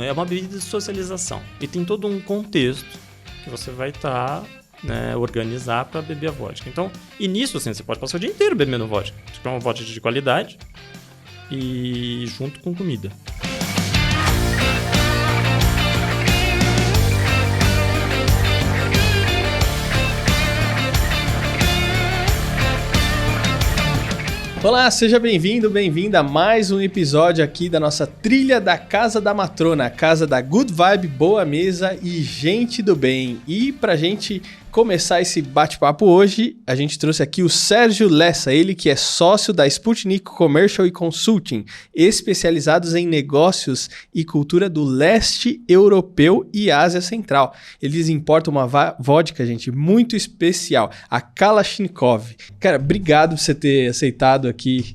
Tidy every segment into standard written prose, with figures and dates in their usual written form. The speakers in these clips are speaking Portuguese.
é uma bebida de socialização. E tem todo um contexto que você vai estar, né, organizar para beber a vodka. Então, e nisso, assim, você pode passar o dia inteiro bebendo vodka. Você quer uma vodka de qualidade e junto com comida. Olá, seja bem-vindo, bem-vinda a mais um episódio aqui da nossa trilha da Casa da Matrona, a casa da Good Vibe, boa mesa e gente do bem. E pra gente começar esse bate-papo hoje, a gente trouxe aqui o Sérgio Lessa, ele que é sócio da Sputnik Commercial e Consulting, especializados em negócios e cultura do leste europeu e Ásia Central. Eles importam uma vodka, gente, muito especial, a Kalashnikov. Cara, obrigado por você ter aceitado aqui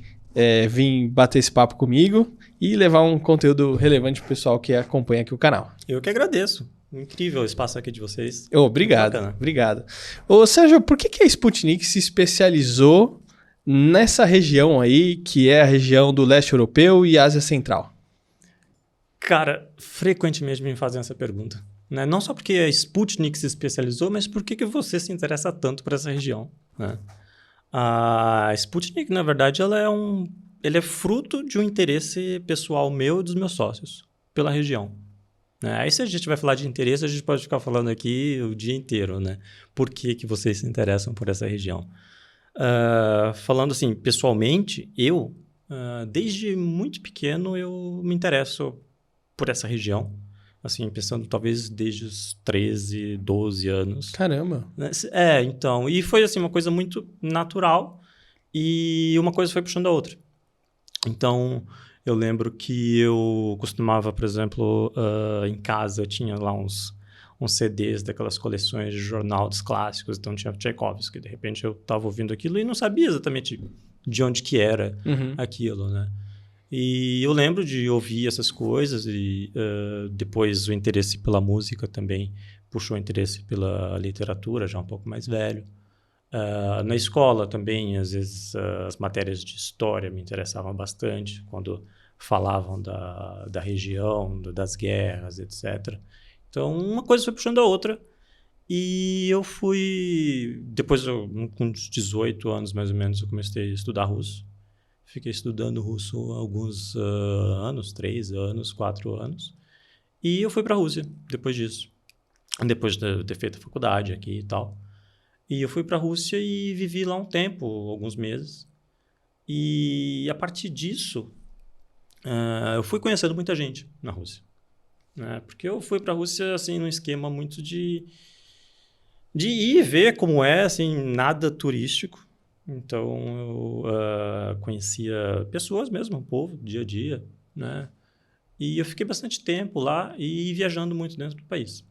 vir bater esse papo comigo e levar um conteúdo relevante pro pessoal que acompanha aqui o canal. Eu que agradeço. Incrível o espaço aqui de vocês. Obrigado, obrigado. Ô, Sérgio, por que a Sputnik se especializou nessa região aí, que é a região do leste europeu e Ásia Central? Cara, frequentemente me fazem essa pergunta. Né? Não só porque a Sputnik se especializou, mas por que você se interessa tanto por essa região? Né? A Sputnik, na verdade, ela é fruto de um interesse pessoal meu e dos meus sócios pela região. Aí se a gente vai falar de interesse, a gente pode ficar falando aqui o dia inteiro, né? Por que vocês se interessam por essa região? Falando assim, pessoalmente, desde muito pequeno, eu me interesso por essa região. Assim, pensando talvez desde os 13, 12 anos. Caramba! Então, e foi assim, uma coisa muito natural e uma coisa foi puxando a outra. Então, eu lembro que eu costumava, por exemplo, em casa, eu tinha lá uns CDs daquelas coleções de jornal dos clássicos, então tinha Tchaikovsky, de repente eu estava ouvindo aquilo e não sabia exatamente de onde que era aquilo, né? E eu lembro de ouvir essas coisas e depois o interesse pela música também puxou o interesse pela literatura, já um pouco mais velho. Na escola também, às vezes, as matérias de história me interessavam bastante, quando falavam da região, das guerras, etc. Então, uma coisa foi puxando a outra. E eu fui... Depois, com uns 18 anos, mais ou menos, eu comecei a estudar russo. Fiquei estudando russo alguns anos, 3 anos, 4 anos. E eu fui para a Rússia depois disso. Depois de ter feito a faculdade aqui e tal. E eu fui para a Rússia e vivi lá um tempo, alguns meses. E a partir disso, eu fui conhecendo muita gente na Rússia. Né? Porque eu fui para a Rússia assim, num esquema muito de ir ver como é, assim, nada turístico. Então, eu conhecia pessoas mesmo, o povo, dia a dia. Né? E eu fiquei bastante tempo lá e viajando muito dentro do país.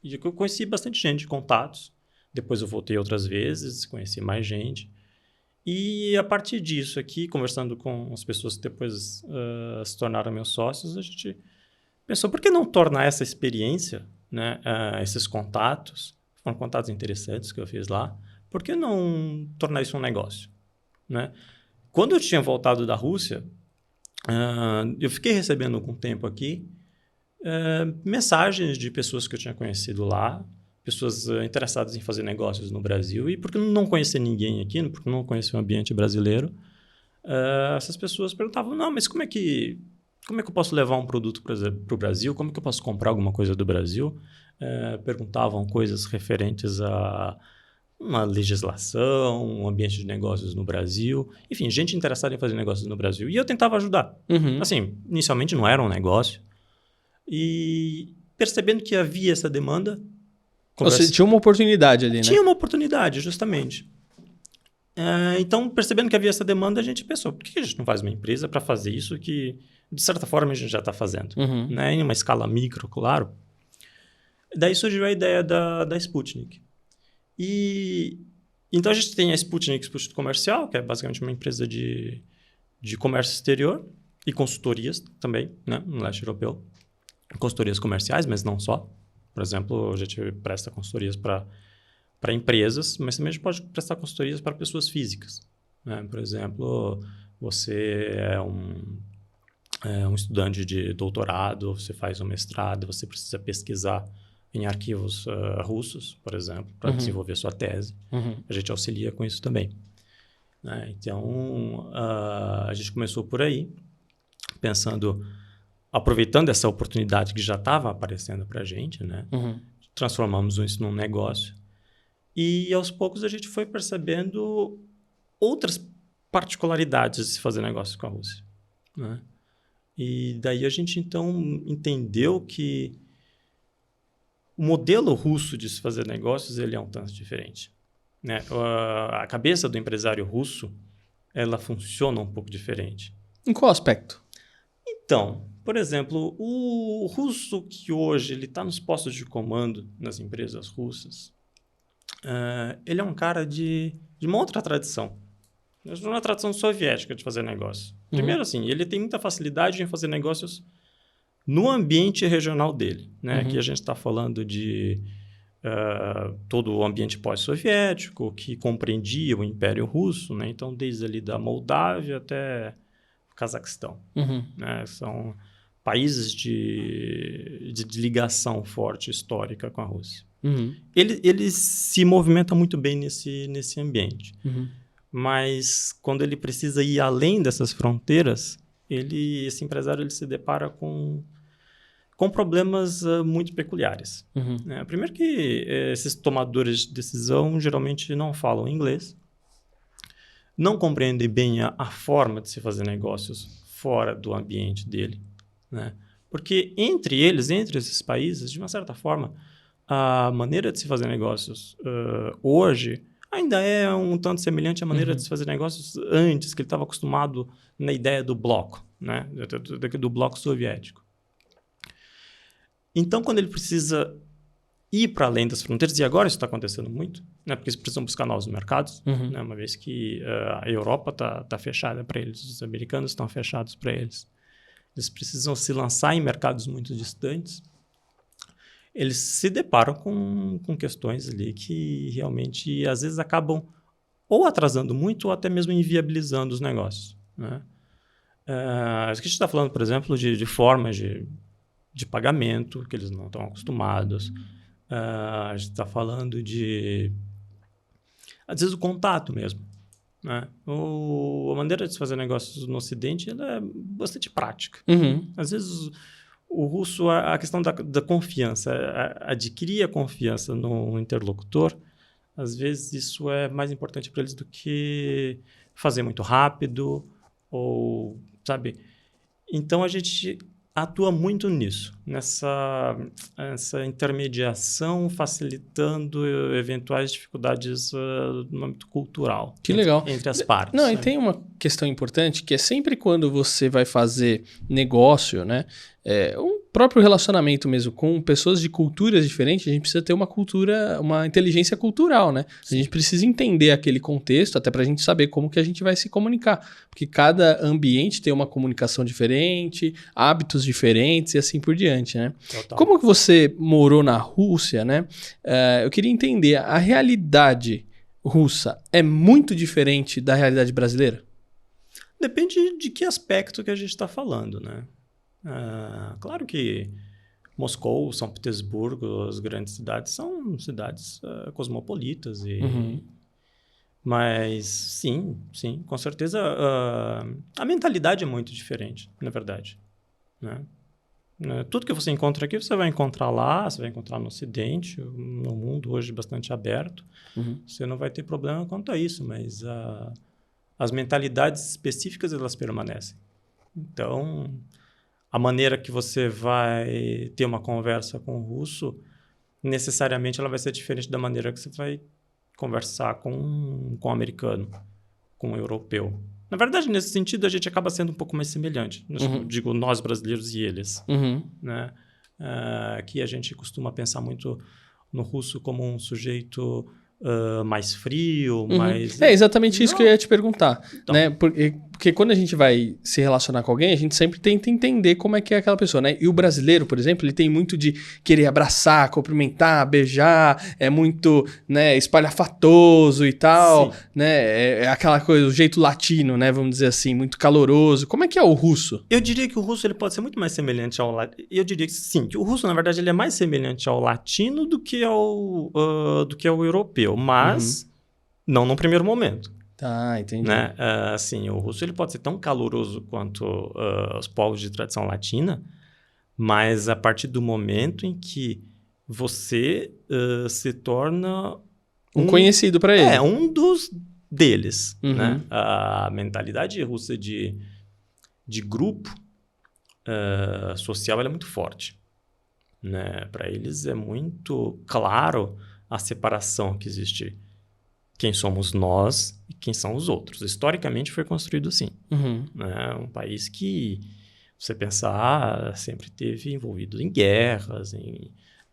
E eu conheci bastante gente, contatos. Depois eu voltei outras vezes, conheci mais gente. E a partir disso aqui, conversando com as pessoas que depois se tornaram meus sócios, a gente pensou, por que não tornar essa experiência, né, esses contatos, foram contatos interessantes que eu fiz lá, por que não tornar isso um negócio? Né? Quando eu tinha voltado da Rússia, eu fiquei recebendo algum tempo aqui mensagens de pessoas que eu tinha conhecido lá, pessoas interessadas em fazer negócios no Brasil, e por que não conhecer ninguém aqui, porque não conhecer o ambiente brasileiro, essas pessoas perguntavam, não, mas como é que eu posso levar um produto para o Brasil? Como é que eu posso comprar alguma coisa do Brasil? Perguntavam coisas referentes a uma legislação, um ambiente de negócios no Brasil, enfim, gente interessada em fazer negócios no Brasil. E eu tentava ajudar. Assim, inicialmente não era um negócio, e percebendo que havia essa demanda, você tinha uma oportunidade ali, né? Tinha uma oportunidade, justamente. Então, percebendo que havia essa demanda, a gente pensou, por que a gente não faz uma empresa para fazer isso que, de certa forma, a gente já está fazendo? Né? Em uma escala micro, claro. Daí surgiu a ideia da Sputnik. Então, a gente tem a Sputnik Comercial, que é basicamente uma empresa de comércio exterior e consultorias também, né, no leste europeu. Consultorias comerciais, mas não só. Por exemplo, a gente presta consultorias para empresas, mas também a gente pode prestar consultorias para pessoas físicas. Né? Por exemplo, você é um estudante de doutorado, você faz um mestrado, você precisa pesquisar em arquivos russos, por exemplo, para desenvolver sua tese. A gente auxilia com isso também. Né? Então, a gente começou por aí, aproveitando essa oportunidade que já estava aparecendo para a gente, né? Transformamos isso num negócio. E, aos poucos, a gente foi percebendo outras particularidades de se fazer negócio com a Rússia. Né? E daí a gente, então, entendeu que o modelo russo de se fazer negócios ele é um tanto diferente. Né? A cabeça do empresário russo ela funciona um pouco diferente. Em qual aspecto? Então, por exemplo, o russo que hoje está nos postos de comando nas empresas russas, ele é um cara de uma outra tradição. Uma tradição soviética de fazer negócio. Primeiro, assim, ele tem muita facilidade em fazer negócios no ambiente regional dele. Né? Aqui a gente está falando de todo o ambiente pós-soviético que compreendia o Império Russo. Né? Então, desde ali da Moldávia até o Cazaquistão. Né? São países de ligação forte histórica com a Rússia. Ele se movimenta muito bem nesse ambiente. Mas quando ele precisa ir além dessas fronteiras, esse empresário ele se depara com problemas muito peculiares. Primeiro que esses tomadores de decisão geralmente não falam inglês, não compreendem bem a forma de se fazer negócios fora do ambiente dele. Né? Porque entre esses países, de uma certa forma, a maneira de se fazer negócios hoje ainda é um tanto semelhante à maneira de se fazer negócios antes, que ele estava acostumado na ideia do bloco, né? do bloco soviético. Então, quando ele precisa ir para além das fronteiras, e agora isso está acontecendo muito, né? Porque eles precisam buscar novos mercados, né? Uma vez que a Europa está fechada para eles, os americanos estão fechados para eles. Eles precisam se lançar em mercados muito distantes. Eles se deparam com questões ali que realmente, às vezes, acabam ou atrasando muito ou até mesmo inviabilizando os negócios. Né? A gente está falando, por exemplo, de formas de pagamento que eles não estão acostumados. A gente está falando às vezes, o contato mesmo. Né? A maneira de se fazer negócios no Ocidente ela é bastante prática. Às vezes, o russo, a questão da confiança, adquirir a confiança no interlocutor, às vezes isso é mais importante para eles do que fazer muito rápido, ou, sabe? Então, a gente atua muito nisso, nessa intermediação, facilitando eventuais dificuldades no âmbito cultural. Que legal. Entre as partes. Não, né? E tem uma questão importante que é sempre quando você vai fazer negócio, né? Um próprio relacionamento mesmo com pessoas de culturas diferentes, a gente precisa ter uma inteligência cultural, né? A gente precisa entender aquele contexto até para a gente saber como que a gente vai se comunicar. Porque cada ambiente tem uma comunicação diferente, hábitos diferentes e assim por diante, né? Total. Como que você morou na Rússia, né? Eu queria entender, a realidade russa é muito diferente da realidade brasileira? Depende de que aspecto que a gente está falando, né? Claro que Moscou, São Petersburgo, as grandes cidades são cidades cosmopolitas. Mas sim, com certeza a mentalidade é muito diferente, na verdade. Né? Tudo que você encontra aqui, você vai encontrar lá, você vai encontrar no Ocidente, no mundo hoje bastante aberto. Você não vai ter problema quanto a isso, mas as mentalidades específicas, elas permanecem. Então, a maneira que você vai ter uma conversa com o russo, necessariamente ela vai ser diferente da maneira que você vai conversar com o americano, com o europeu. Na verdade, nesse sentido, a gente acaba sendo um pouco mais semelhante. Digo, nós brasileiros e eles. Né? Que a gente costuma pensar muito no russo como um sujeito mais frio, mais... É exatamente isso que eu ia te perguntar. Então. Né? Porque Porque quando a gente vai se relacionar com alguém, a gente sempre tenta entender como é que é aquela pessoa, né? E o brasileiro, por exemplo, ele tem muito de querer abraçar, cumprimentar, beijar, é muito, né, espalhafatoso e tal, Sim. né? É aquela coisa, o jeito latino, né? Vamos dizer assim, muito caloroso. Como é que é o russo? Eu diria que o russo ele pode ser muito mais semelhante ao latino. Eu diria que sim, que o russo, na verdade, ele é mais semelhante ao latino do que ao europeu, mas não num primeiro momento. Tá, entendi. Né? Assim, o russo ele pode ser tão caloroso quanto os povos de tradição latina, mas a partir do momento em que você se torna Um conhecido pra ele. um dos deles. Uhum. Né? A mentalidade russa de grupo social ela é muito forte. Né? Para eles é muito claro a separação que existe. Quem somos nós e quem são os outros. Historicamente foi construído assim. Uhum. Né? Um país que, se você pensar, sempre teve envolvido em guerras,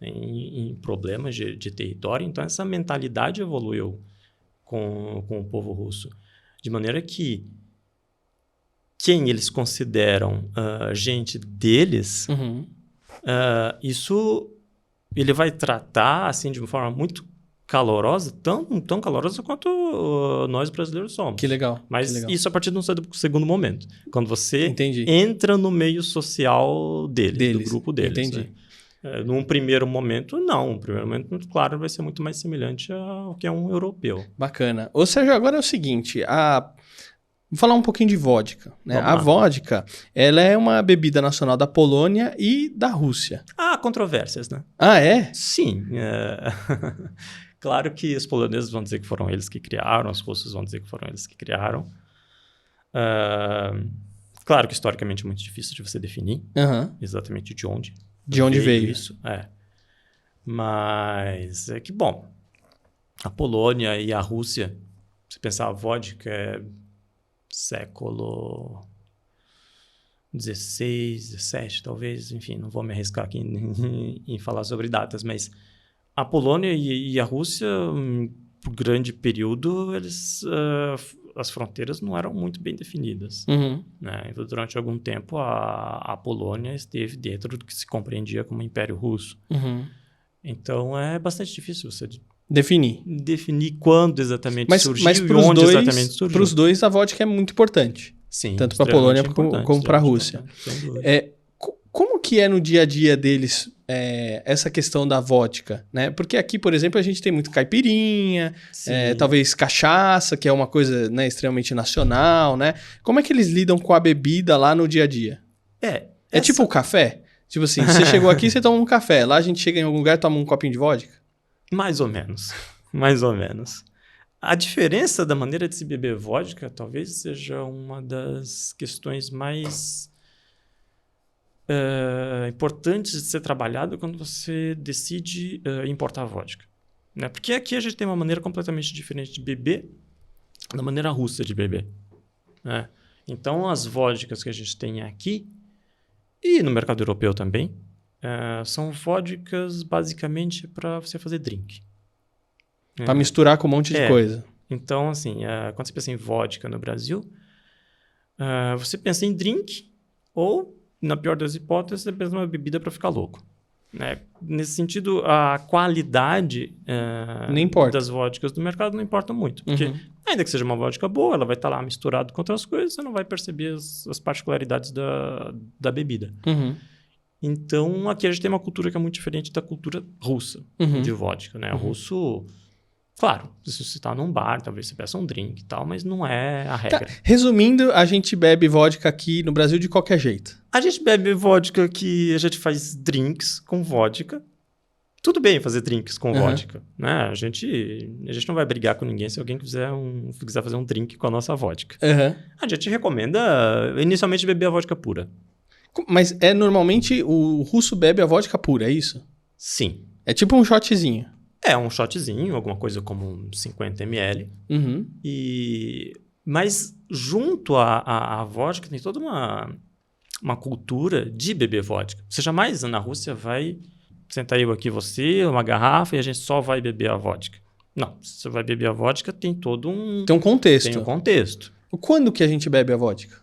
em problemas de território. Então, essa mentalidade evoluiu com o povo russo. De maneira que quem eles consideram gente deles, isso ele vai tratar assim, de uma forma muito calorosa, tão calorosa quanto nós brasileiros somos. Que legal. Mas que legal. isso a partir de um segundo momento. Quando você Entendi. entra no meio social deles, do grupo deles. Entendi. Né? Num primeiro momento, não. No primeiro momento, claro, vai ser muito mais semelhante ao que é um europeu. Bacana. Ô, Sérgio, agora é o seguinte, vou falar um pouquinho de vodka. Né? Vamos A lá. vodka, ela é uma bebida nacional da Polônia e da Rússia. Há controvérsias, né? Ah, é? Sim. Claro que os poloneses vão dizer que foram eles que criaram, os russos vão dizer que foram eles que criaram. Claro que historicamente é muito difícil de você definir exatamente de onde veio isso. Mas é que, bom, a Polônia e a Rússia, se pensar a vodka é século XVI, XVII, talvez, enfim, não vou me arriscar aqui em falar sobre datas, mas a Polônia e a Rússia, por grande período, as fronteiras não eram muito bem definidas. Né? Então, durante algum tempo, a Polônia esteve dentro do que se compreendia como Império Russo. Então, é bastante difícil você definir quando exatamente surgiu e onde exatamente surgiu. Para os dois, a vodka é muito importante. Sim, tanto para a Polônia como para a Rússia. Como que é no dia a dia deles essa questão da vodka? Né? Porque aqui, por exemplo, a gente tem muito caipirinha, talvez cachaça, que é uma coisa, né, extremamente nacional. Né? Como é que eles lidam com a bebida lá no dia a dia? É tipo o café? Tipo assim, você chegou aqui, você toma um café. Lá a gente chega em algum lugar e toma um copinho de vodka? Mais ou menos. Mais ou menos. A diferença da maneira de se beber vodka talvez seja uma das questões mais importantes de ser trabalhado quando você decide importar vodka. Né? Porque aqui a gente tem uma maneira completamente diferente de beber da maneira russa de beber. Né? Então, as vodkas que a gente tem aqui, e no mercado europeu também, são vodkas basicamente para você fazer drink. Para misturar com um monte de coisa. Então, assim, quando você pensa em vodka no Brasil, você pensa em drink ou, na pior das hipóteses, você pensa numa bebida para ficar louco. Né? Nesse sentido, a qualidade das vodkas do mercado não importa muito. Porque, ainda que seja uma vodka boa, ela vai estar lá misturada com outras coisas, você não vai perceber as particularidades da bebida. Então, aqui a gente tem uma cultura que é muito diferente da cultura russa de vodka. Né? O russo, claro, se você está num bar, talvez você peça um drink e tal, mas não é a regra. Tá. Resumindo, a gente bebe vodka aqui no Brasil de qualquer jeito. A gente bebe vodka aqui, a gente faz drinks com vodka. Tudo bem fazer drinks com vodka. Né? A gente não vai brigar com ninguém se alguém quiser fazer um drink com a nossa vodka. A gente recomenda inicialmente beber a vodka pura. Mas normalmente o russo bebe a vodka pura, é isso? Sim. É tipo um shotzinho. É um shotzinho, alguma coisa como 50 ml. Mas junto à vodka tem toda uma cultura de beber vodka. Você jamais na Rússia vai sentar eu aqui, você, uma garrafa e a gente só vai beber a vodka. Não, você vai beber a vodka, tem todo um... Tem um contexto. Tem um contexto. Quando que a gente bebe a vodka?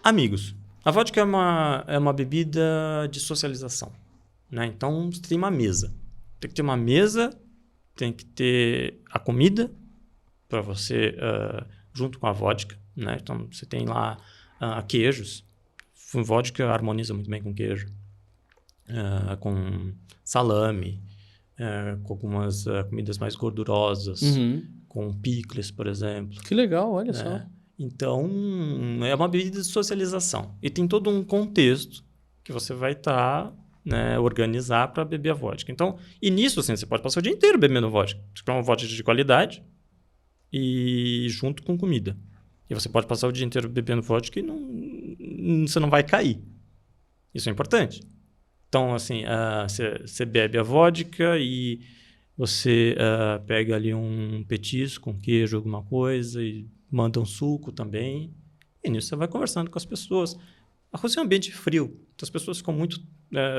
Amigos. A vodka é uma bebida de socialização, né? Então, você tem uma mesa. Tem que ter uma mesa, tem que ter a comida para você, junto com a vodka, né? Então, você tem lá queijos. Vodka harmoniza muito bem com queijo. Com salame, com algumas comidas mais gordurosas, com picles, por exemplo. Que legal, olha só. Então, é uma bebida de socialização. E tem todo um contexto que você vai estar, né, organizar para beber a vodka. Então, e nisso, assim, você pode passar o dia inteiro bebendo vodka. Você quer uma vodka de qualidade e junto com comida. E você pode passar o dia inteiro bebendo vodka e você não vai cair. Isso é importante. Então, assim, você bebe a vodka e você pega ali um petisco, um queijo, alguma coisa e manda um suco também. E nisso você vai conversando com as pessoas. A Rússia é um ambiente frio. Então, as pessoas ficam muito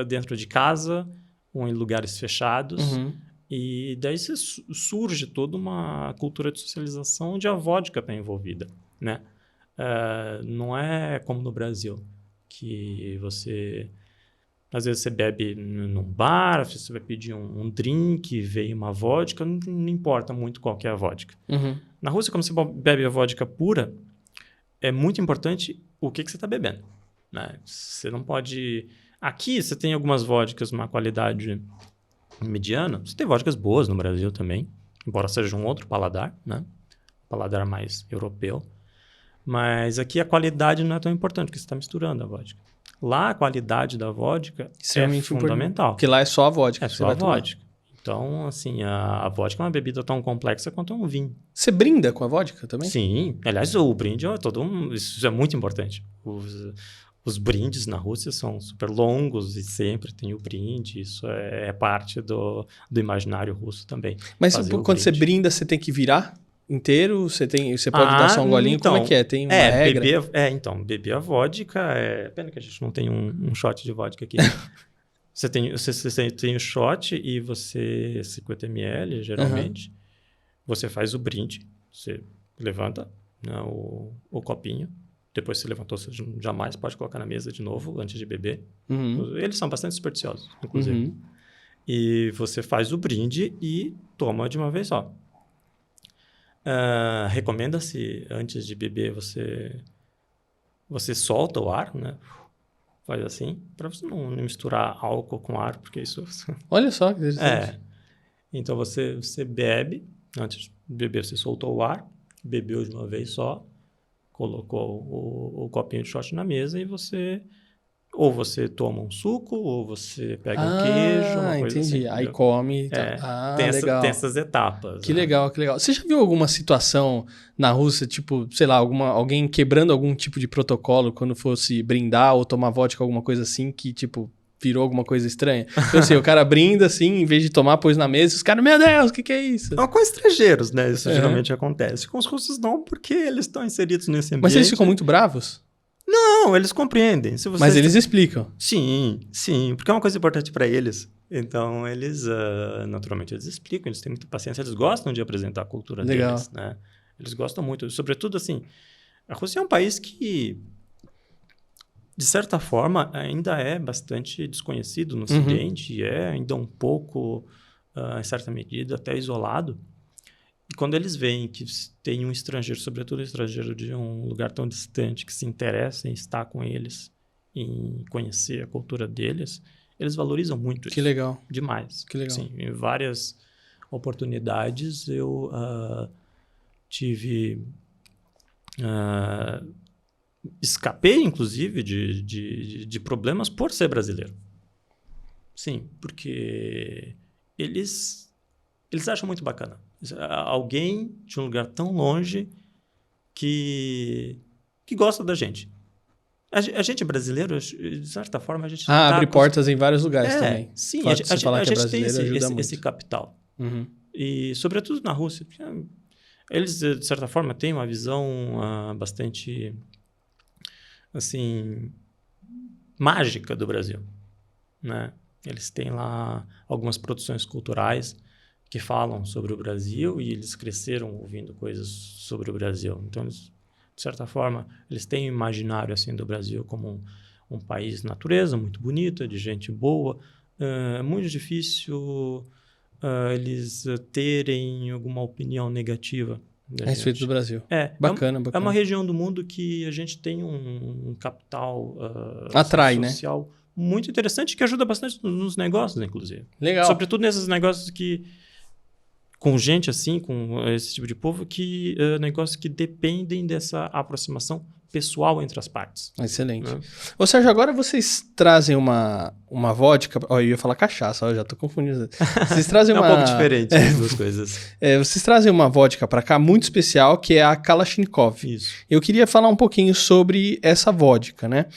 dentro de casa ou em lugares fechados. E daí surge toda uma cultura de socialização onde a vodka está envolvida, né? Não é como no Brasil, que você... Às vezes você bebe num bar, você vai pedir um drink, veio uma vodka, não importa muito qual que é a vodka. Na Rússia, como você bebe a vodka pura, é muito importante o que você está bebendo, né? Você não pode... Aqui você tem algumas vodkas, uma qualidade mediana. Você tem vodkas boas no Brasil também, embora seja um outro paladar, né? Paladar mais europeu. Mas aqui a qualidade não é tão importante, porque você está misturando a vodka. Lá, a qualidade da vodka é fundamental. Porque lá é só a vodka. É só a vodka. Então, assim, a vodka é uma bebida tão complexa quanto um vinho. Você brinda com a vodka também? Sim. Aliás, o brinde é isso é muito importante. Os brindes na Rússia são super longos e sempre tem o brinde. Isso é parte do imaginário russo também. Mas quando você brinda, você tem que virar inteiro? Você pode dar só um golinho? Então, como é que é? Tem uma regra? Beber a vodka pena que a gente não tem um shot de vodka aqui. Você tem o shot e 50 ml, geralmente. Você faz o brinde. Você levanta, né, o copinho. Depois que você levantou, você jamais pode colocar na mesa de novo antes de beber. Eles são bastante supersticiosos, inclusive. E você faz o brinde e toma de uma vez só. Recomenda-se, antes de beber, você solta o ar, né? Faz assim, para você não misturar álcool com ar, porque isso... Olha só que interessante. Então, você bebe, antes de beber, você soltou o ar, bebeu de uma vez só, colocou o copinho de shot na mesa e ou você toma um suco, ou você pega um queijo, uma coisa entendi. assim. Aí come e tal. Legal. Tem essas etapas. Que legal, que legal. Você já viu alguma situação na Rússia, tipo, sei lá, alguém quebrando algum tipo de protocolo quando fosse brindar ou tomar vodka, alguma coisa assim, que, tipo, virou alguma coisa estranha? Então, assim, o cara brinda, assim, em vez de tomar, pôs na mesa, e os caras, meu Deus, o que é isso? Não, com estrangeiros, né? Isso geralmente acontece. Com os russos não, porque eles estão inseridos nesse ambiente. Mas eles ficam muito bravos? Não, eles compreendem. Mas eles explicam. Sim, porque é uma coisa importante para eles. Então, eles, naturalmente, eles explicam, eles têm muita paciência, eles gostam de apresentar a cultura deles, né? Eles gostam muito. Sobretudo, assim, a Rússia é um país que, de certa forma, ainda é bastante desconhecido no Ocidente, e é ainda um pouco, em certa medida, até isolado. E quando eles veem que tem um estrangeiro, sobretudo um estrangeiro de um lugar tão distante, que se interessa em estar com eles, em conhecer a cultura deles, eles valorizam muito isso. Que legal. Demais. Que legal. Sim, em várias oportunidades eu escapei, inclusive, de problemas por ser brasileiro. Sim, porque eles acham muito bacana. Alguém de um lugar tão longe que gosta da gente. A gente brasileiro, de certa forma, a gente... abre portas em vários lugares também. Sim, a gente tem esse capital. E sobretudo na Rússia. Eles, de certa forma, têm uma visão bastante, assim, mágica do Brasil, né? Eles têm lá algumas produções culturais que falam sobre o Brasil e eles cresceram ouvindo coisas sobre o Brasil. Então, eles de certa forma, eles têm um imaginário assim, do Brasil como um país de natureza muito bonita, de gente boa. É muito difícil eles terem alguma opinião negativa da A respeito gente. do Brasil. É Bacana. É uma região do mundo que a gente tem um capital Atrai, social muito interessante que ajuda bastante nos negócios, inclusive. Legal. Sobretudo nesses negócios que, com gente assim, com esse tipo de povo, que negócios que dependem dessa aproximação pessoal entre as partes. Excelente. Né? Ô, Sérgio, agora vocês trazem uma vodka... Ó, eu ia falar cachaça, ó, já tô confundindo. Vocês trazem É um pouco diferente as duas coisas. Vocês trazem uma vodka pra cá muito especial, que é a Kalashnikov. Isso. Eu queria falar um pouquinho sobre essa vodka, né?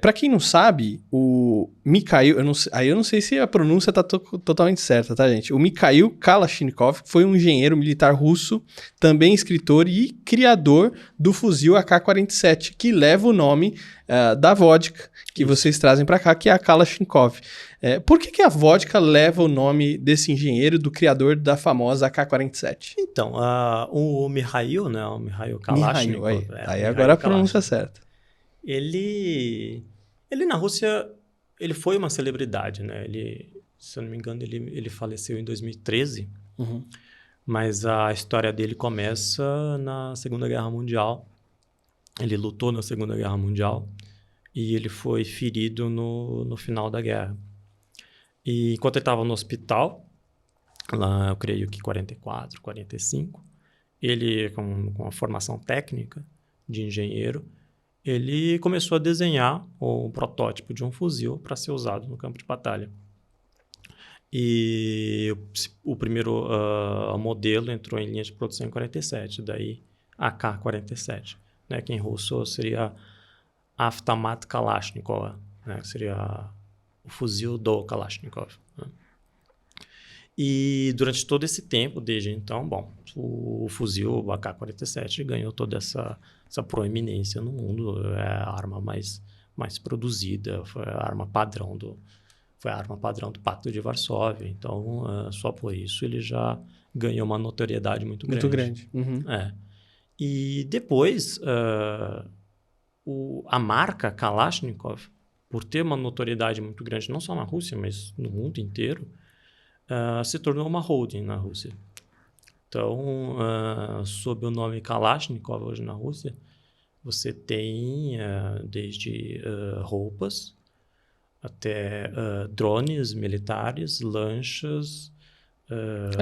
Pra quem não sabe, o Mikhail... eu não sei se a pronúncia tá totalmente certa, tá, gente? O Mikhail Kalashnikov foi um engenheiro militar russo, também escritor e criador do fuzil AK-47, que leva o nome da vodka que vocês trazem para cá, que é a Kalashnikov. Por que a vodka leva o nome desse engenheiro, do criador da famosa AK-47? Então, o Mikhail, né? O Mikhail Kalashnikov. Aí agora a pronúncia é certa. Ele na Rússia, ele foi uma celebridade, né? Ele, se eu não me engano, ele faleceu em 2013. Uhum. Mas a história dele começa na Segunda Guerra Mundial. Ele lutou na Segunda Guerra Mundial e ele foi ferido no final da guerra. E enquanto ele estava no hospital, lá eu creio que 44, 45, ele, com a formação técnica de engenheiro, ele começou a desenhar o protótipo de um fuzil para ser usado no campo de batalha. E o primeiro modelo entrou em linha de produção em 47, daí AK-47, né, que em russo seria Avtomat Kalashnikov, né, que seria o fuzil do Kalashnikov. Né. E durante todo esse tempo, desde então, o fuzil AK-47 ganhou toda essa proeminência no mundo, é a arma mais produzida, foi a arma padrão do Pacto de Varsóvia. Então, só por isso ele já ganhou uma notoriedade muito grande. Muito grande. Uhum. E depois, a marca Kalashnikov, por ter uma notoriedade muito grande, não só na Rússia, mas no mundo inteiro, se tornou uma holding na Rússia. Então, sob o nome Kalashnikov hoje na Rússia, você tem desde roupas, até drones militares, lanchas,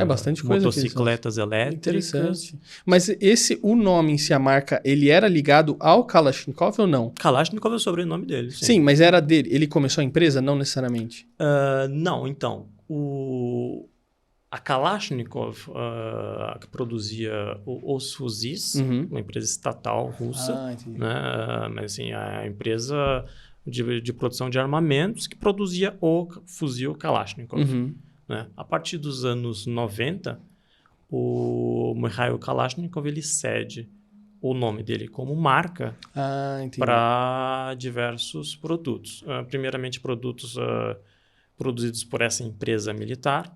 bastante coisa, motocicletas elétricas. Interessante. Mas o nome em si, a marca, ele era ligado ao Kalashnikov ou não? Kalashnikov é o sobrenome dele. Sim, mas era dele. Ele começou a empresa? Não necessariamente. Não, então. A Kalashnikov, que produzia os fuzis, uma empresa estatal russa, né? Mas assim, a empresa de produção de armamentos que produzia o fuzil Kalashnikov. Né? A partir dos anos 90, o Mikhail Kalashnikov ele cede o nome dele como marca para diversos produtos. Primeiramente, produtos produzidos por essa empresa militar,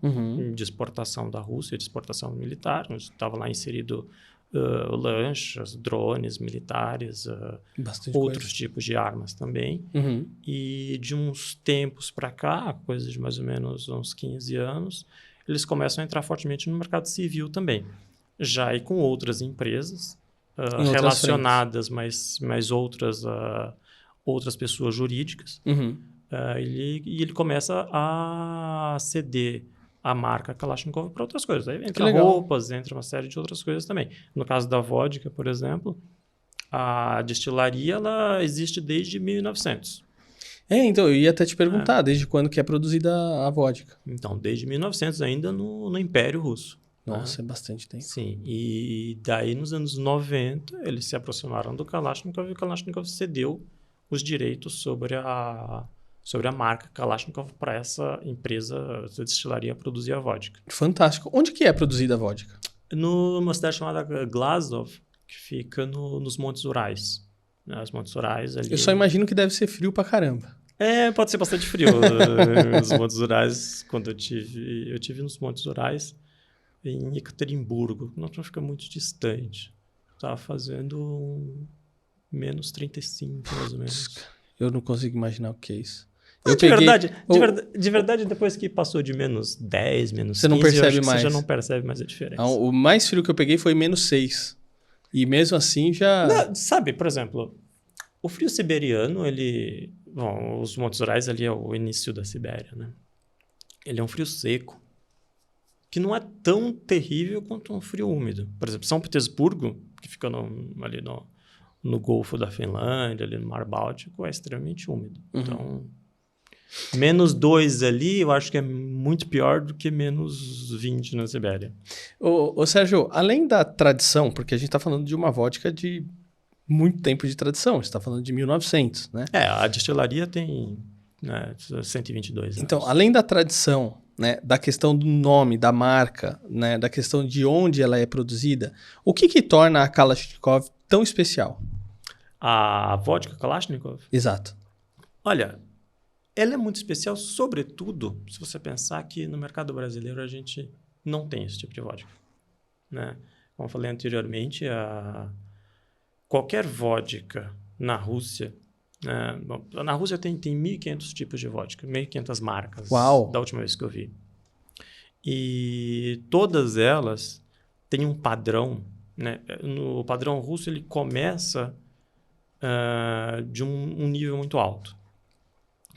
de exportação da Rússia, de exportação militar, onde estava lá inserido lanchas, drones militares, outros tipos de armas também. E de uns tempos para cá, coisa de mais ou menos uns 15 anos, eles começam a entrar fortemente no mercado civil também. Já com outras empresas relacionadas, mas outras pessoas jurídicas. Ele começa a ceder a marca Kalashnikov para outras coisas. Aí entra roupas, entra uma série de outras coisas também. No caso da vodka, por exemplo, a destilaria ela existe desde 1900. Então, eu ia até te perguntar, desde quando que é produzida a vodka? Então, desde 1900, ainda no Império Russo. Nossa, é bastante tempo. Sim, e daí nos anos 90, eles se aproximaram do Kalashnikov e o Kalashnikov cedeu os direitos sobre a marca Kalashnikov para essa empresa, essa destilaria produzir a vodka. Fantástico. Onde que é produzida a vodka? Numa cidade chamada Glazov, que fica nos Montes Urais. Os Montes Urais ali... Eu só imagino que deve ser frio pra caramba. Pode ser bastante frio. Nos Montes Urais, quando eu tive nos Montes Urais, em Ekaterimburgo. Não fica muito distante. tá fazendo menos 35, mais ou menos. Eu não consigo imaginar o que é isso. Não, de verdade, depois que passou de menos 10, menos 15, você não percebe eu acho que mais. você já não percebe mais a diferença. O mais frio que eu peguei foi menos 6. E mesmo assim já... Não, sabe, por exemplo, o frio siberiano, ele... Bom, os Montes Urais ali é o início da Sibéria, né? Ele é um frio seco, que não é tão terrível quanto um frio úmido. Por exemplo, São Petersburgo, que fica ali no Golfo da Finlândia, ali no Mar Báltico, é extremamente úmido. Então, menos 2 ali, eu acho que é muito pior do que menos 20 na Sibéria. Ô Sérgio, além da tradição, porque a gente está falando de uma vodka de muito tempo de tradição, você está falando de 1900, né? A destilaria tem 122 anos. Então, além da tradição, né, da questão do nome, da marca, né, da questão de onde ela é produzida, o que torna a Kalashnikov tão especial? A vodka Kalashnikov? Exato. Olha, ela é muito especial, sobretudo, se você pensar que no mercado brasileiro a gente não tem esse tipo de vodka, né? Como eu falei anteriormente, qualquer vodka na Rússia... Bom, na Rússia tem 1.500 tipos de vodka, 1.500 marcas. Uau. Da última vez que eu vi. E todas elas têm um padrão, né? No padrão russo, ele começa de um nível muito alto.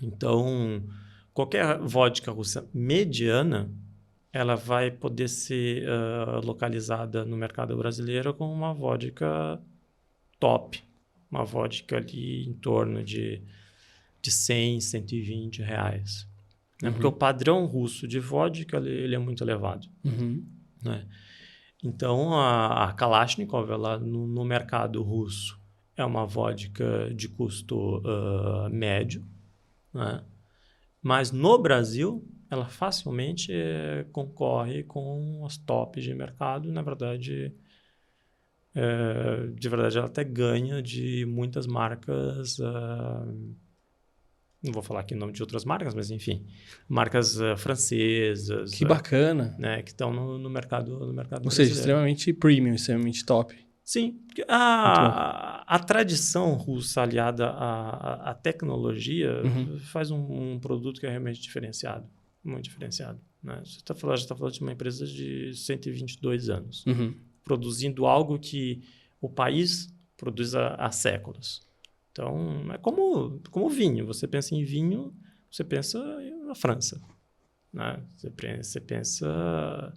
Então, qualquer vodka russa mediana, ela vai poder ser localizada no mercado brasileiro como uma vodka top. Uma vodka ali em torno de 100, 120 reais. Né? Porque o padrão russo de vodka ele é muito elevado. Né? Então, a Kalashnikov, ela, no mercado russo, é uma vodka de custo médio. Né? Mas no Brasil, ela facilmente concorre com as tops de mercado. Na verdade... de verdade, ela até ganha de muitas marcas, não vou falar aqui o nome de outras marcas, mas enfim, marcas francesas. Que bacana. Né, que estão no mercado Ou brasileiro. seja, extremamente premium, extremamente top. Sim, a tradição russa aliada à tecnologia faz um produto que é realmente diferenciado, muito diferenciado. Né? Você já está falando de uma empresa de 122 anos. Produzindo algo que o país produz há séculos. Então, é como vinho. Você pensa em vinho, você pensa na França. Né? Você pensa...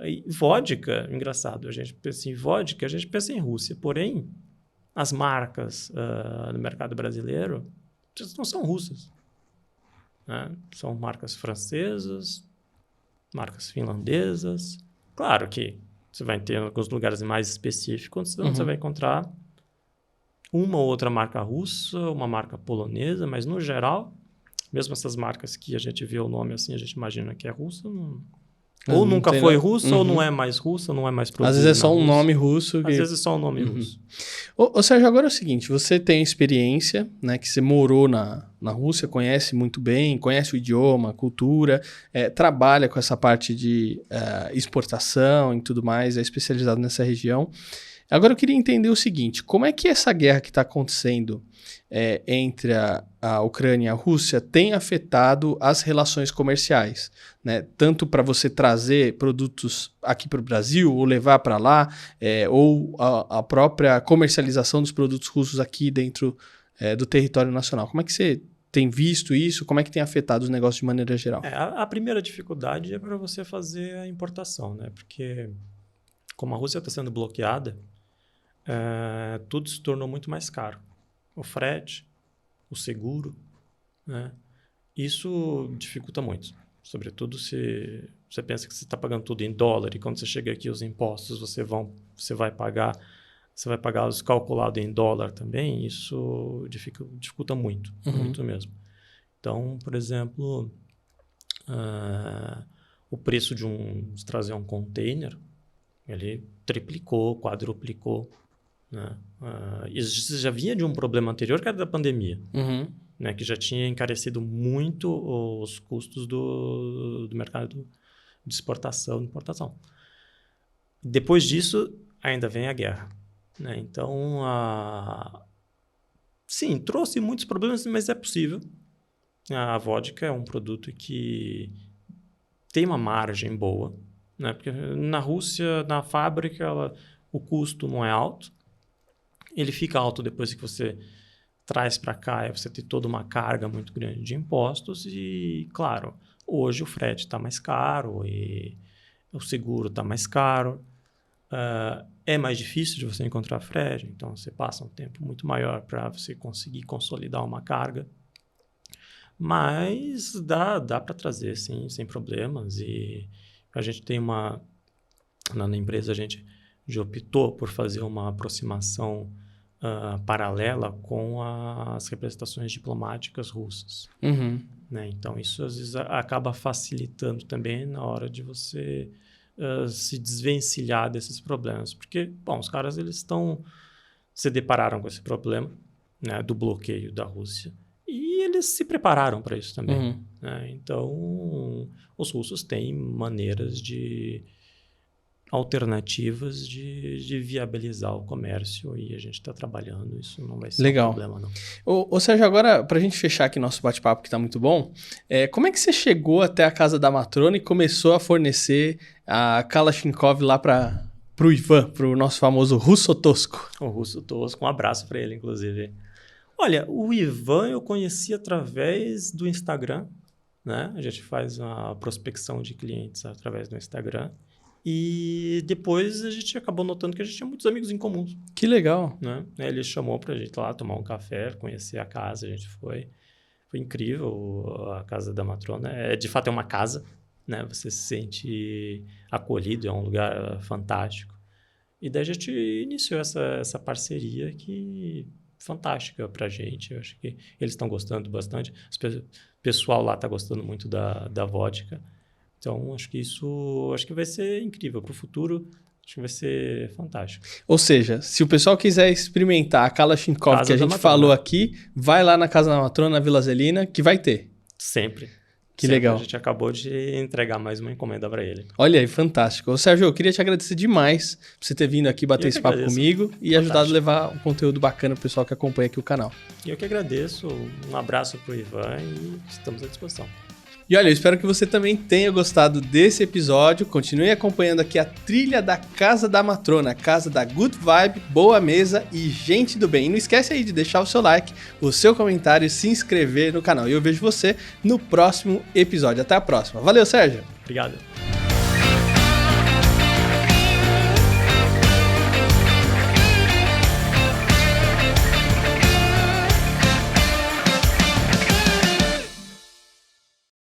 em vodka, engraçado, a gente pensa em vodka, a gente pensa em Rússia. Porém, as marcas no mercado brasileiro não são russas. Né? São marcas francesas, marcas finlandesas. Claro que você vai ter alguns lugares mais específicos, onde você vai encontrar uma ou outra marca russa, uma marca polonesa, mas no geral, mesmo essas marcas que a gente vê o nome assim, a gente imagina que é russa, ou nunca foi russa, ou não é mais russa, não é mais produzida. Às vezes é só um nome russo. Às vezes é só um nome russo. Ô Sérgio, agora é o seguinte, você tem experiência, né, que você morou na Rússia, conhece muito bem, conhece o idioma, a cultura, trabalha com essa parte de exportação e tudo mais, é especializado nessa região. Agora eu queria entender o seguinte, como é que essa guerra que está acontecendo entre a Ucrânia e a Rússia tem afetado as relações comerciais, né? Tanto para você trazer produtos aqui para o Brasil ou levar para lá, ou a própria comercialização dos produtos russos aqui dentro do território nacional. Como é que você tem visto isso? Como é que tem afetado os negócios de maneira geral? A primeira dificuldade é para você fazer a importação, né? Porque como a Rússia está sendo bloqueada, tudo se tornou muito mais caro. O frete, o seguro, né? Isso dificulta muito. Sobretudo se você pensa que você está pagando tudo em dólar e quando você chega aqui os impostos você vai pagar os calculados em dólar também. Isso dificulta muito, muito mesmo. Então, por exemplo, o preço de trazer um container, ele triplicou, quadruplicou. Né? Isso já vinha de um problema anterior, que era da pandemia, né? Que já tinha encarecido muito os custos do mercado de exportação e importação. Depois disso, ainda vem a guerra. né? Então, sim, trouxe muitos problemas, mas é possível. A vodka é um produto que tem uma margem boa, né? Porque na Rússia, na fábrica, o custo não é alto. Ele fica alto depois que você traz para cá, você tem toda uma carga muito grande de impostos e, claro, hoje o frete está mais caro e o seguro está mais caro. É mais difícil de você encontrar frete, então você passa um tempo muito maior para você conseguir consolidar uma carga. Mas dá para trazer, sim, sem problemas. E a gente tem na empresa, a gente já optou por fazer uma aproximação paralela com as representações diplomáticas russas. Uhum. Né? Então, isso às vezes acaba facilitando também na hora de você se desvencilhar desses problemas. Porque, bom, os caras se depararam com esse problema, né, do bloqueio da Rússia e eles se prepararam para isso também. Uhum. Né? Então, os russos têm maneiras alternativas de viabilizar o comércio e a gente está trabalhando, isso não vai ser um problema, não. Ô Sérgio, agora, para a gente fechar aqui nosso bate-papo, que está muito bom, como é que você chegou até a Casa da Matrona e começou a fornecer a Kalashnikov lá para o Ivan, para o nosso famoso Russo Tosco? O Russo Tosco, um abraço para ele, inclusive. Olha, o Ivan eu conheci através do Instagram, né? A gente faz uma prospecção de clientes através do Instagram. E depois a gente acabou notando que a gente tinha muitos amigos em comum. Que legal. Né? Ele chamou pra gente lá tomar um café, conhecer a casa, a gente foi. Foi incrível a Casa da Matrona. De fato, é uma casa, né? Você se sente acolhido, é um lugar fantástico. E daí a gente iniciou essa parceria que fantástica pra gente. Eu acho que eles estão gostando bastante. O pessoal lá está gostando muito da vodka. Então, acho que vai ser incrível para o futuro. Acho que vai ser fantástico. Ou seja, se o pessoal quiser experimentar a Kalashnikov que a gente falou aqui, vai lá na Casa da Matrona, na Vila Zelina, que vai ter. Sempre. Que legal. A gente acabou de entregar mais uma encomenda para ele. Olha aí, fantástico. Ô, Sérgio, eu queria te agradecer demais por você ter vindo aqui bater esse papo comigo e ajudado a levar um conteúdo bacana pro pessoal que acompanha aqui o canal. E eu que agradeço. Um abraço pro Ivan e estamos à disposição. E olha, eu espero que você também tenha gostado desse episódio. Continue acompanhando aqui a trilha da Casa da Matrona, a casa da Good Vibe, boa mesa e gente do bem. E não esquece aí de deixar o seu like, o seu comentário e se inscrever no canal. E eu vejo você no próximo episódio. Até a próxima. Valeu, Sérgio! Obrigado.